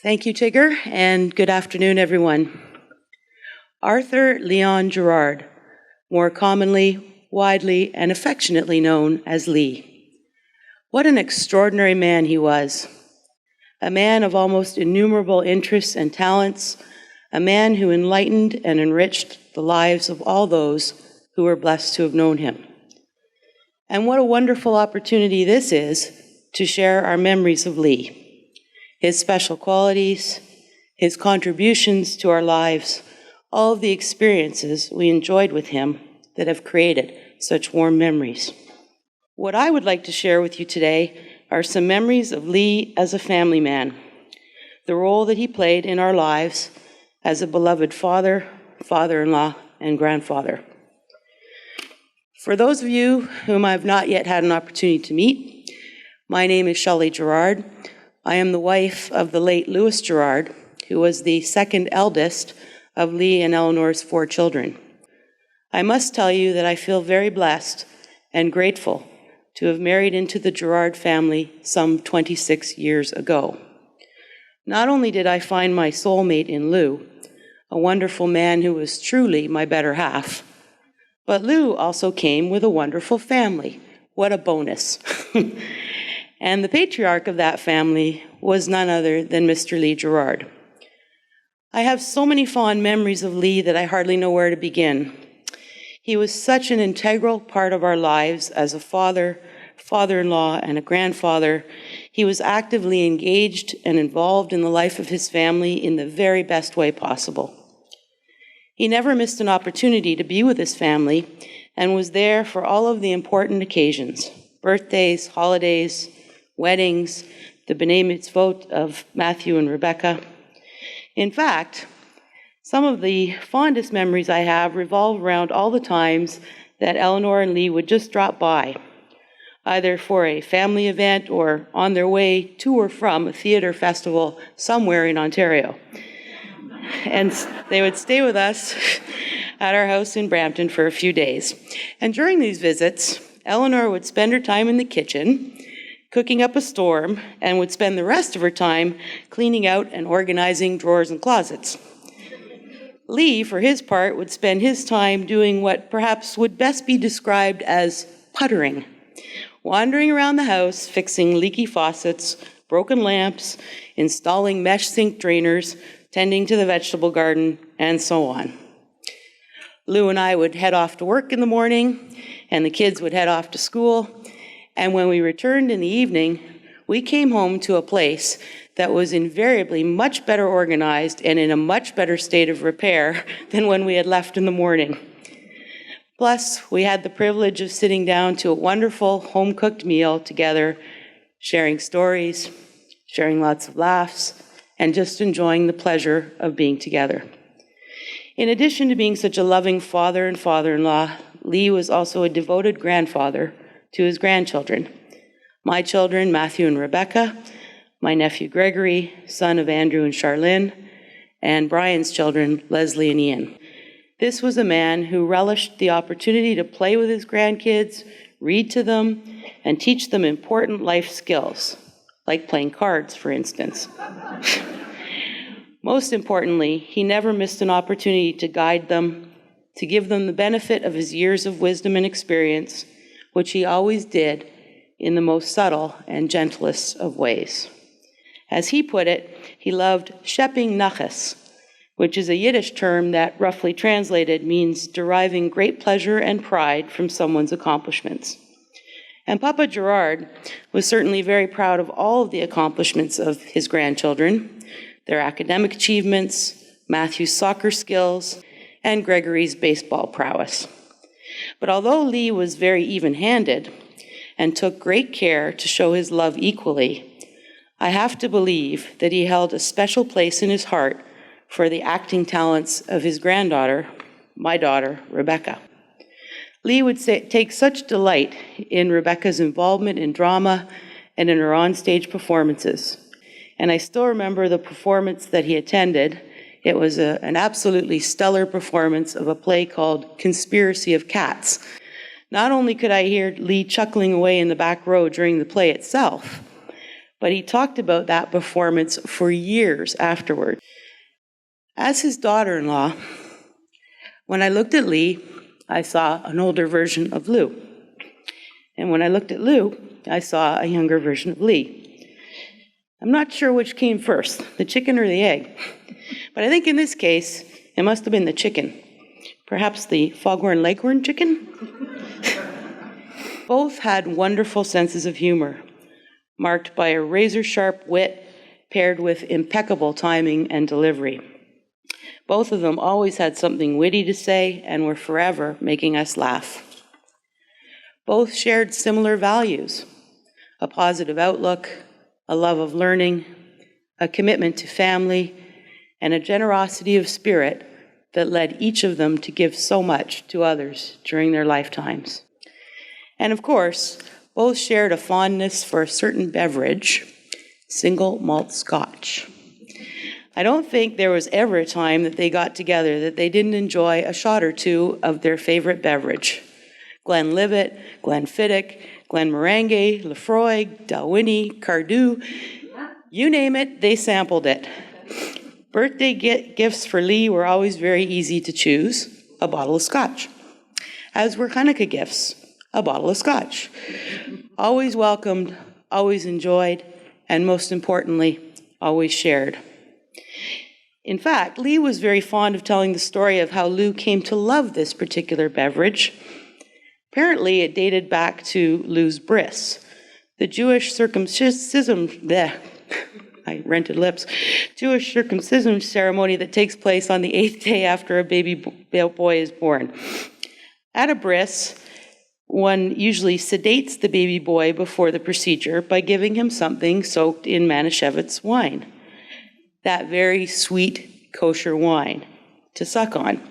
Thank you, Tigger, and good afternoon, everyone. Arthur Leon Jourard, more commonly, widely, and affectionately known as Lee. What an extraordinary man he was. A man of almost innumerable interests and talents, a man who enlightened and enriched the lives of all those who were blessed to have known him. And what a wonderful opportunity this is to share our memories of Lee. His special qualities, his contributions to our lives, all of the experiences we enjoyed with him that have created such warm memories. What I would like to share with you today are some memories of Lee as a family man, the role that he played in our lives as a beloved father, father-in-law, and grandfather. For those of you whom I have not yet had an opportunity to meet, my name is Shelley Jourard. I am the wife of the late Louis Jourard, who was the second eldest of Lee and Eleanor's 4 children. I must tell you that I feel very blessed and grateful to have married into the Jourard family some 26 years ago. Not only did I find my soulmate in Lou, a wonderful man who was truly my better half, but Lou also came with a wonderful family. What a bonus. And the patriarch of that family was none other than Mr. Lee Jourard. I have so many fond memories of Lee that I hardly know where to begin. He was such an integral part of our lives as a father, father-in-law, and a grandfather. He was actively engaged and involved in the life of his family in the very best way possible. He never missed an opportunity to be with his family and was there for all of the important occasions, birthdays, holidays, weddings, the B'nai Mitzvot of Matthew and Rebecca. In fact, some of the fondest memories I have revolve around all the times that Eleanor and Lee would just drop by, either for a family event or on their way to or from a theater festival somewhere in Ontario. And they would stay with us at our house in Brampton for a few days. And during these visits, Eleanor would spend her time in the kitchen, cooking up a storm, and would spend the rest of her time cleaning out and organizing drawers and closets. Lee, for his part, would spend his time doing what perhaps would best be described as puttering, wandering around the house, fixing leaky faucets, broken lamps, installing mesh sink drainers, tending to the vegetable garden, and so on. Lou and I would head off to work in the morning, and the kids would head off to school. And when we returned in the evening, we came home to a place that was invariably much better organized and in a much better state of repair than when we had left in the morning. Plus, we had the privilege of sitting down to a wonderful home-cooked meal together, sharing stories, sharing lots of laughs, and just enjoying the pleasure of being together. In addition to being such a loving father and father-in-law, Lee was also a devoted grandfather to his grandchildren. My children, Matthew and Rebecca, my nephew Gregory, son of Andrew and Charlene, and Brian's children, Leslie and Ian. This was a man who relished the opportunity to play with his grandkids, read to them, and teach them important life skills, like playing cards, for instance. Most importantly, he never missed an opportunity to guide them, to give them the benefit of his years of wisdom and experience, which he always did in the most subtle and gentlest of ways. As he put it, he loved schepping nachas, which is a Yiddish term that, roughly translated, means deriving great pleasure and pride from someone's accomplishments. And Papa Jourard was certainly very proud of all of the accomplishments of his grandchildren, their academic achievements, Matthew's soccer skills, and Gregory's baseball prowess. But although Lee was very even-handed and took great care to show his love equally, I have to believe that he held a special place in his heart for the acting talents of his granddaughter, my daughter, Rebecca. Lee would take such delight in Rebecca's involvement in drama and in her onstage performances. And I still remember the performance that he attended. It was an absolutely stellar performance of a play called Conspiracy of Cats. Not only could I hear Lee chuckling away in the back row during the play itself, but he talked about that performance for years afterward. As his daughter-in-law, when I looked at Lee, I saw an older version of Lou. And when I looked at Lou, I saw a younger version of Lee. I'm not sure which came first, the chicken or the egg. But I think in this case, it must have been the chicken. Perhaps the foghorn leghorn chicken? Both had wonderful senses of humor, marked by a razor-sharp wit paired with impeccable timing and delivery. Both of them always had something witty to say and were forever making us laugh. Both shared similar values, a positive outlook, a love of learning, a commitment to family, and a generosity of spirit that led each of them to give so much to others during their lifetimes. And of course, both shared a fondness for a certain beverage, single malt scotch. I don't think there was ever a time that they got together that they didn't enjoy a shot or two of their favorite beverage. Glenlivet, Glenfiddich, Glenmorangie, Lefroy, Dalwhinnie, Cardew, you name it, they sampled it. Birthday gifts for Lee were always very easy to choose, a bottle of scotch. As were Hanukkah gifts, a bottle of scotch. Always welcomed, always enjoyed, and most importantly, always shared. In fact, Lee was very fond of telling the story of how Lou came to love this particular beverage. Apparently, it dated back to Lou's bris, the Jewish circumcision ceremony that takes place on the 8th day after a baby boy is born. At a bris, one usually sedates the baby boy before the procedure by giving him something soaked in Manischewitz wine, that very sweet kosher wine, to suck on.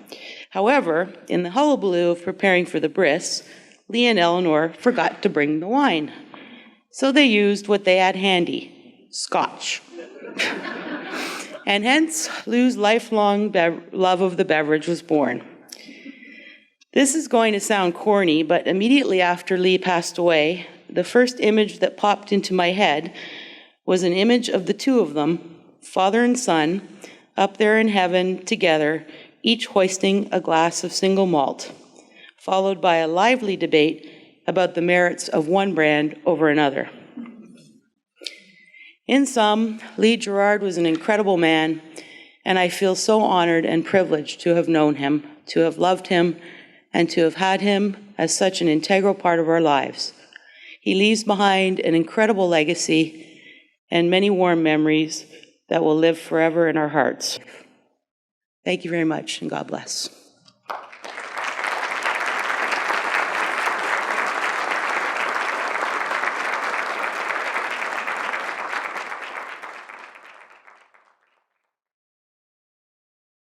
However, in the hullabaloo of preparing for the bris, Lee and Eleanor forgot to bring the wine. So they used what they had handy, scotch. And hence, Lou's lifelong love of the beverage was born. This is going to sound corny, but immediately after Lee passed away, the first image that popped into my head was an image of the two of them, father and son, up there in heaven together, each hoisting a glass of single malt, followed by a lively debate about the merits of one brand over another. In sum, Lee Jourard was an incredible man, and I feel so honored and privileged to have known him, to have loved him, and to have had him as such an integral part of our lives. He leaves behind an incredible legacy and many warm memories that will live forever in our hearts. Thank you very much, and God bless.